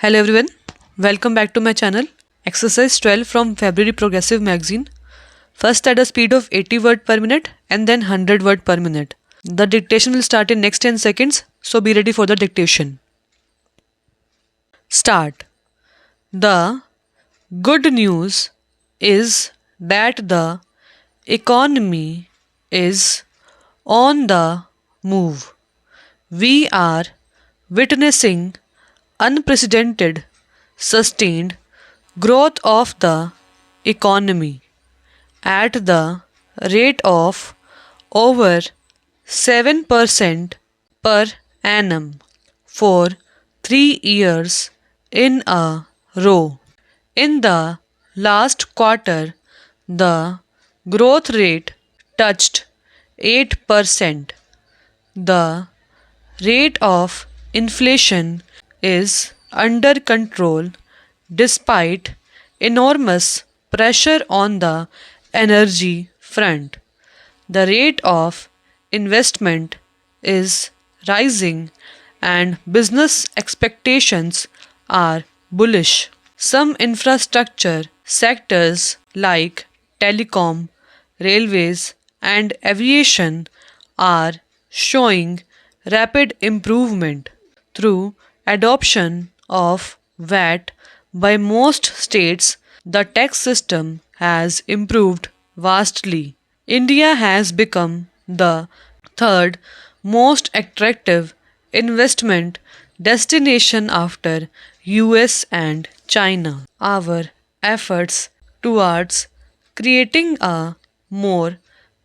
Hello everyone, welcome back to my channel. Exercise 12 from February Progressive Magazine. First at a speed of 80 word per minute and then 100 word per minute. The dictation will start in next 10 seconds, so be ready for the dictation. Start. The good news is that the economy is on the move. We are witnessing unprecedented, sustained growth of the economy at the rate of over 7% per annum for 3 years in a row. In the last quarter, the growth rate touched 8%. The rate of inflation is under control despite enormous pressure on the energy front. The rate of investment is rising and business expectations are bullish. Some infrastructure sectors like telecom, railways, and aviation are showing rapid improvement through adoption of VAT by most states. The tax system has improved vastly. India has become the third most attractive investment destination after US and China. Our efforts towards creating a more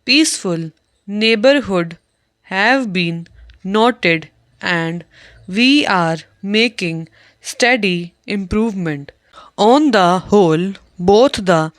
peaceful neighborhood have been noted and we are making steady improvement. On the whole, both the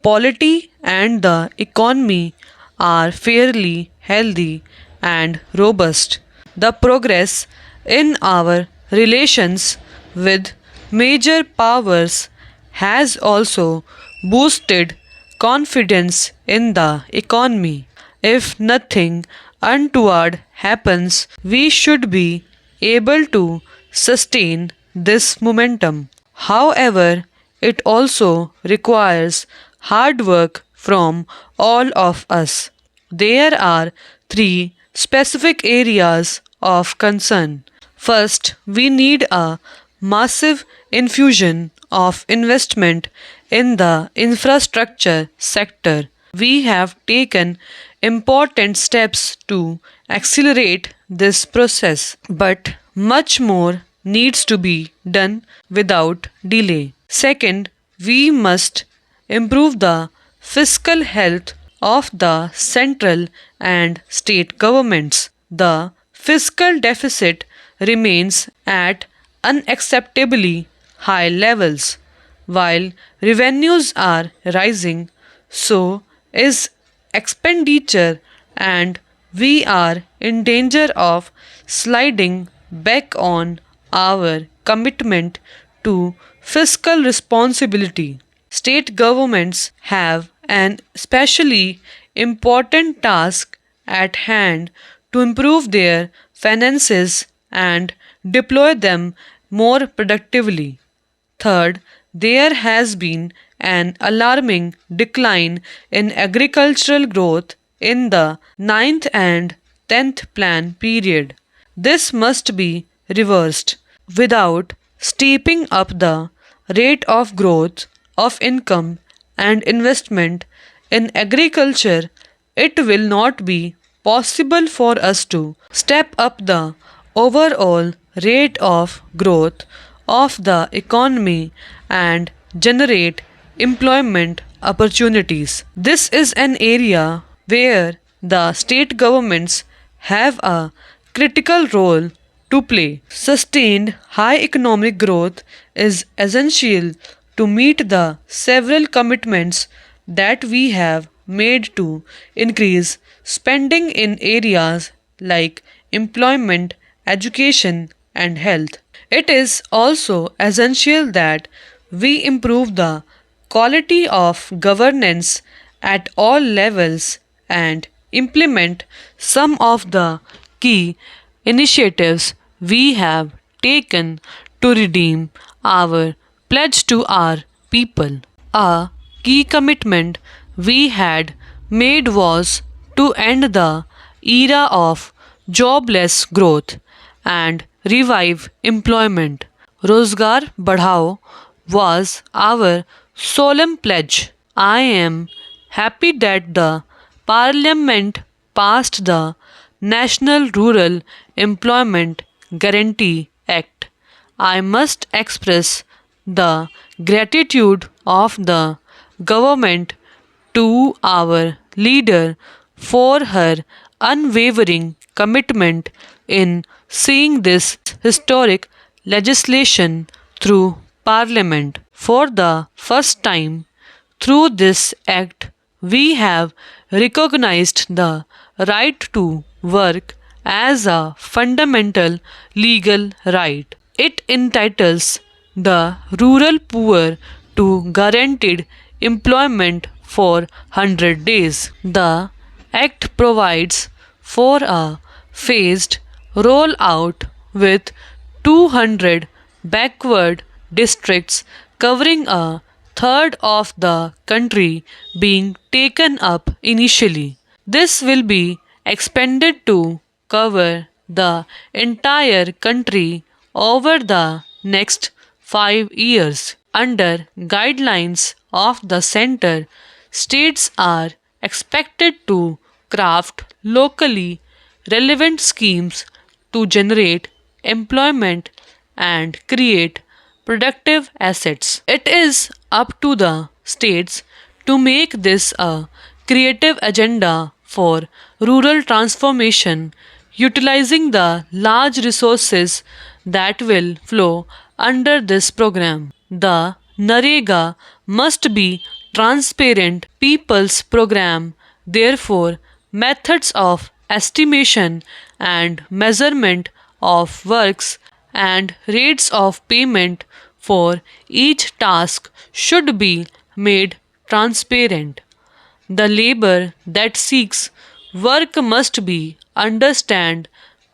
polity and the economy are fairly healthy and robust. The progress in our relations with major powers has also boosted confidence in the economy. If nothing untoward happens, we should be able to sustain this momentum. However, it also requires hard work from all of us. There are three specific areas of concern. First, we need a massive infusion of investment in the infrastructure sector. We have taken important steps to accelerate this process, but much more needs to be done without delay. Second, we must improve the fiscal health of the central and state governments. The fiscal deficit remains at unacceptably high levels. While revenues are rising, so is expenditure, and we are in danger of sliding back on our commitment to fiscal responsibility. State governments have an especially important task at hand to improve their finances and deploy them more productively. Third, there has been an alarming decline in agricultural growth in the ninth and 10th plan period. This must be reversed. Without stepping up the rate of growth of income and investment in agriculture, it will not be possible for us to step up the overall rate of growth of the economy and generate employment opportunities. This is an area where the state governments have a critical role to play. Sustained high economic growth is essential to meet the several commitments that we have made to increase spending in areas like employment, education, and health. It is also essential that we improve the quality of governance at all levels and implement some of the key initiatives we have taken to redeem our pledge to our people. A key commitment we had made was to end the era of jobless growth and revive employment. Rozgar Badhao was our solemn pledge. I am happy that the Parliament passed the National Rural Employment Guarantee Act. I must express the gratitude of the government to our leader for her unwavering commitment in seeing this historic legislation through Parliament. For the first time, through this act, we have recognized the right to work as a fundamental legal right. It entitles the rural poor to guaranteed employment for 100 days. The Act provides for a phased rollout with 200 backward districts covering a third of the country being taken up initially. This will be expanded to cover the entire country over the next 5 years. Under guidelines of the center, states are expected to craft locally relevant schemes to generate employment and create productive assets. It is up to the states to make this a creative agenda for rural transformation, utilizing the large resources that will flow under this program. The NREGA must be transparent people's program, therefore, methods of estimation and measurement of works and rates of payment for each task should be made transparent. The labor that seeks work must be understand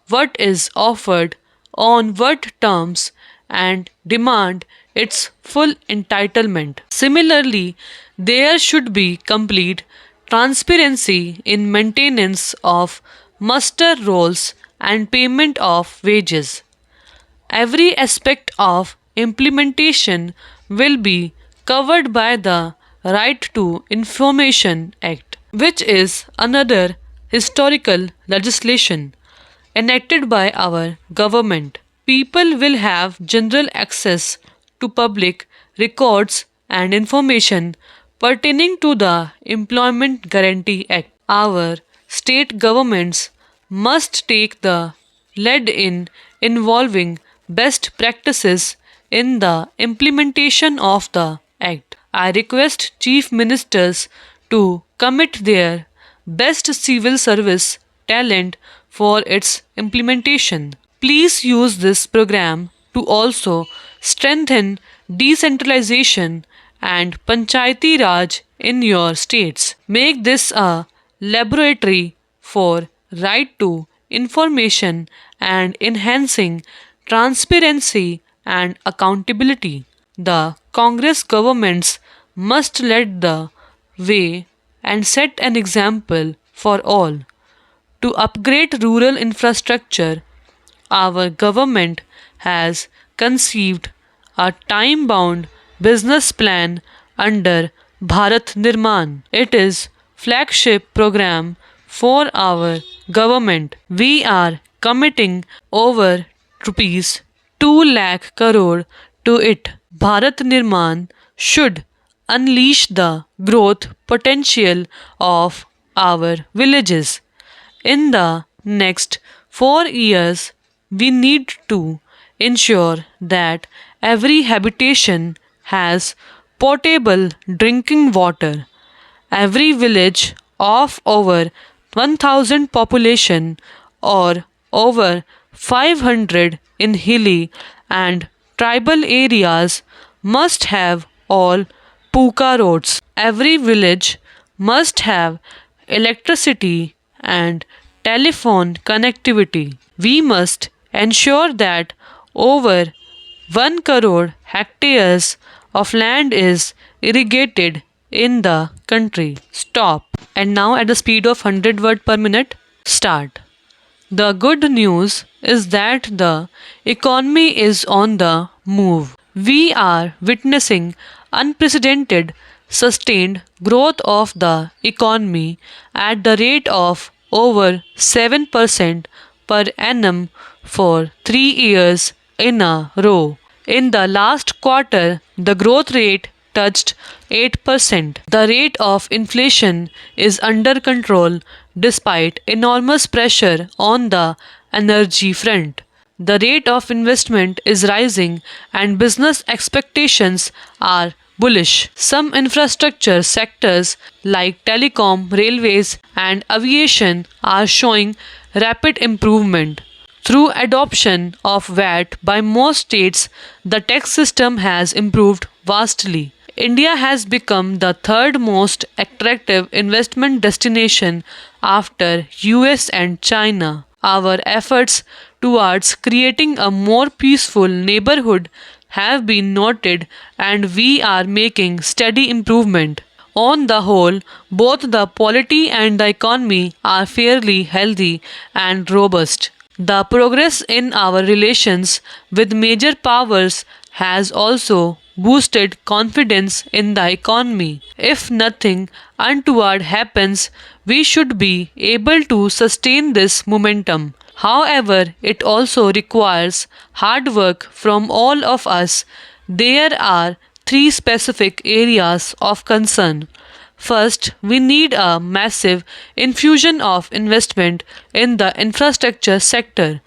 what is offered on what terms and demand its full entitlement. Similarly, there should be complete transparency in maintenance of muster rolls and payment of wages. Every aspect of implementation will be covered by the Right to Information Act, which is another historical legislation enacted by our government. People will have general access to public records and information pertaining to the Employment Guarantee Act. Our state governments must take the lead in involving best practices in the implementation of the Act. I request Chief Ministers to commit their best civil service talent for its implementation. Please use this program to also strengthen decentralization and Panchayati Raj in your states. Make this a laboratory for right to information and enhancing transparency and accountability. The Congress governments must lead the way and set an example for all. To upgrade rural infrastructure, our government has conceived a time bound business plan under Bharat Nirman. It is flagship program for our government. We are committing over rupees 2 lakh crore to it. Bharat Nirman should unleash the growth potential of our villages. In the next 4 years, we need to ensure that every habitation has potable drinking water. Every village of over 1000 population or over 500 in hilly and tribal areas must have all puka roads. Every village must have electricity and telephone connectivity. We must ensure that over 1 crore hectares of land is irrigated in the country. Stop. And now at the speed of 100 word per minute, start. The good news is that the economy is on the move. We are witnessing unprecedented sustained growth of the economy at the rate of over 7% per annum for 3 years in a row. In the last quarter, the growth rate touched 8%. The rate of inflation is under control despite enormous pressure on the energy front. The rate of investment is rising and business expectations are bullish. Some infrastructure sectors like telecom, railways, and aviation are showing rapid improvement. Through adoption of VAT by most states, the tax system has improved vastly. India has become the third most attractive investment destination after US and China. Our efforts towards creating a more peaceful neighborhood have been noted and we are making steady improvement. On the whole, both the polity and the economy are fairly healthy and robust. The progress in our relations with major powers has also boosted confidence in the economy. If nothing untoward happens, we should be able to sustain this momentum. However, it also requires hard work from all of us. There are three specific areas of concern. First, we need a massive infusion of investment in the infrastructure sector.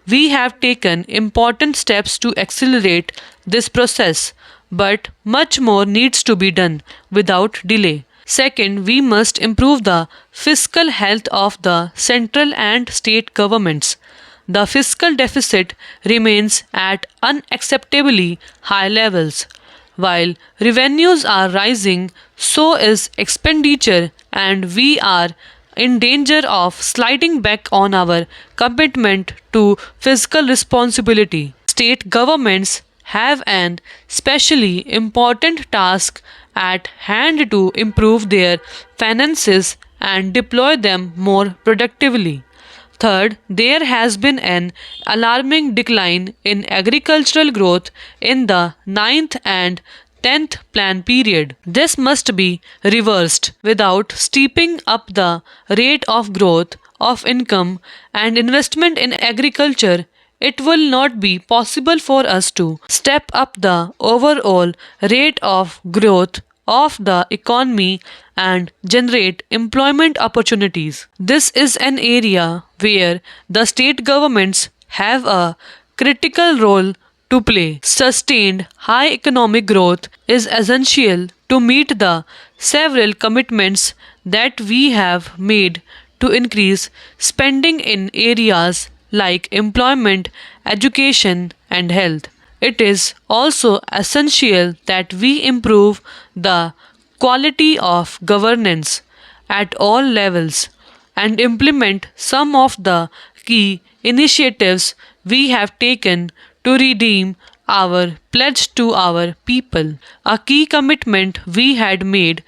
We have taken important steps to accelerate this process, but much more needs to be done without delay. Second, we must improve the fiscal health of the central and state governments. The fiscal deficit remains at unacceptably high levels. While revenues are rising, so is expenditure, and we are in danger of sliding back on our commitment to fiscal responsibility. State governments have an especially important task at hand to improve their finances and deploy them more productively. Third, there has been an alarming decline in agricultural growth in the ninth and 10th plan period. This must be reversed without steeping up the rate of growth of income and investment in agriculture. It will not be possible for us to step up the overall rate of growth of the economy and generate employment opportunities. This is an area where the state governments have a critical role to play. Sustained high economic growth is essential to meet the several commitments that we have made to increase spending in areas like employment, education, and health. It is also essential that we improve the quality of governance at all levels and implement some of the key initiatives we have taken to redeem our pledge to our people. A key commitment we had made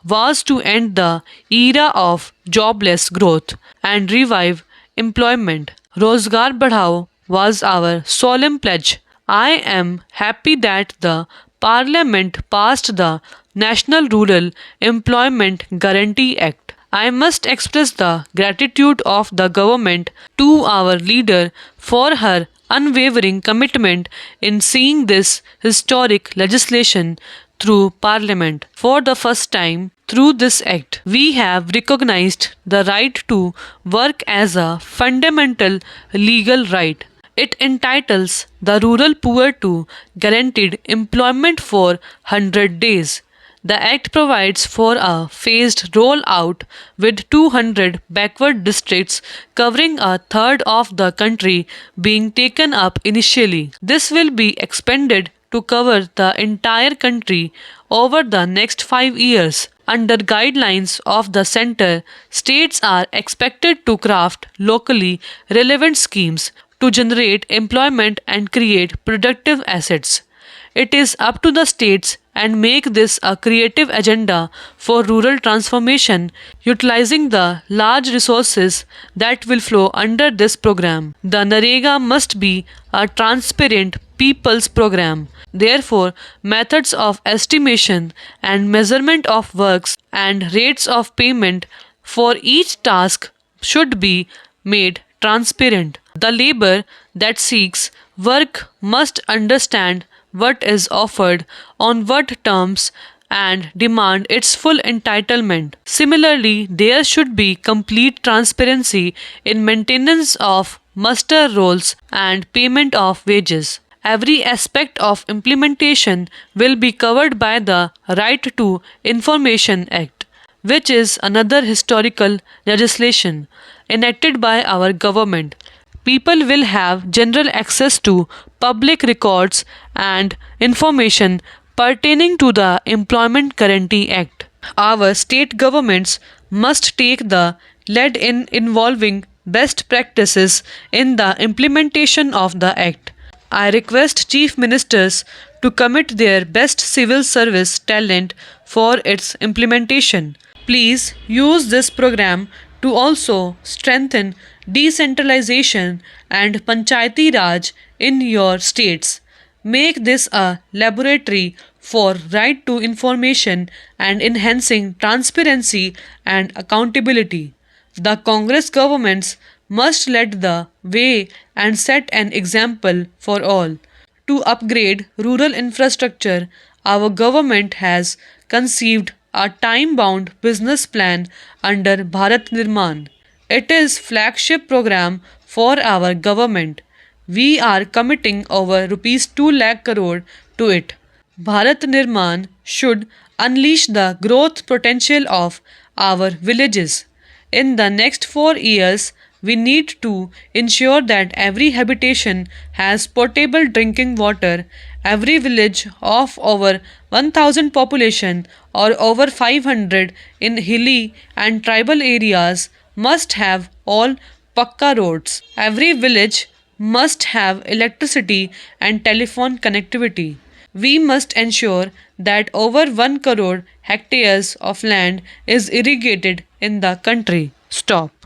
was to end the era of jobless growth and revive employment. Rozgar Badhao was our solemn pledge. I am happy that the Parliament passed the National Rural Employment Guarantee Act. I must express the gratitude of the government to our leader for her unwavering commitment in seeing this historic legislation through Parliament. For the first time, through this act, we have recognized the right to work as a fundamental legal right. It entitles the rural poor to guaranteed employment for 100 days. The Act provides for a phased rollout with 200 backward districts covering a third of the country being taken up initially. This will be expanded to cover the entire country over the next 5 years. Under guidelines of the center, states are expected to craft locally relevant schemes to generate employment and create productive assets. It is up to the states and make this a creative agenda for rural transformation utilizing the large resources that will flow under this program. The NREGA must be a transparent people's program. Therefore, methods of estimation and measurement of works and rates of payment for each task should be made transparent. The labor that seeks work must understand what is offered, on what terms, and demand its full entitlement. Similarly, there should be complete transparency in maintenance of muster rolls and payment of wages. Every aspect of implementation will be covered by the Right to Information Act, which is another historical legislation enacted by our government. People will have general access to public records and information pertaining to the Employment Guarantee Act. Our state governments must take the lead in involving best practices in the implementation of the Act. I request Chief Ministers to commit their best civil service talent for its implementation. Please use this program to also strengthen decentralization and Panchayati Raj in your states. Make this a laboratory for right to information and enhancing transparency and accountability. The Congress governments must lead the way and set an example for all. To upgrade rural infrastructure, our government has conceived a time-bound business plan under Bharat Nirman. It is flagship program for our government. We are committing over rupees 2 lakh crore to it. Bharat Nirman should unleash the growth potential of our villages. In the next 4 years, we need to ensure that every habitation has potable drinking water, every village of over 1000 population or over 500 in hilly and tribal areas must have all Pakka roads. Every village must have electricity and telephone connectivity. We must ensure that over 1 crore hectares of land is irrigated in the country. Stop.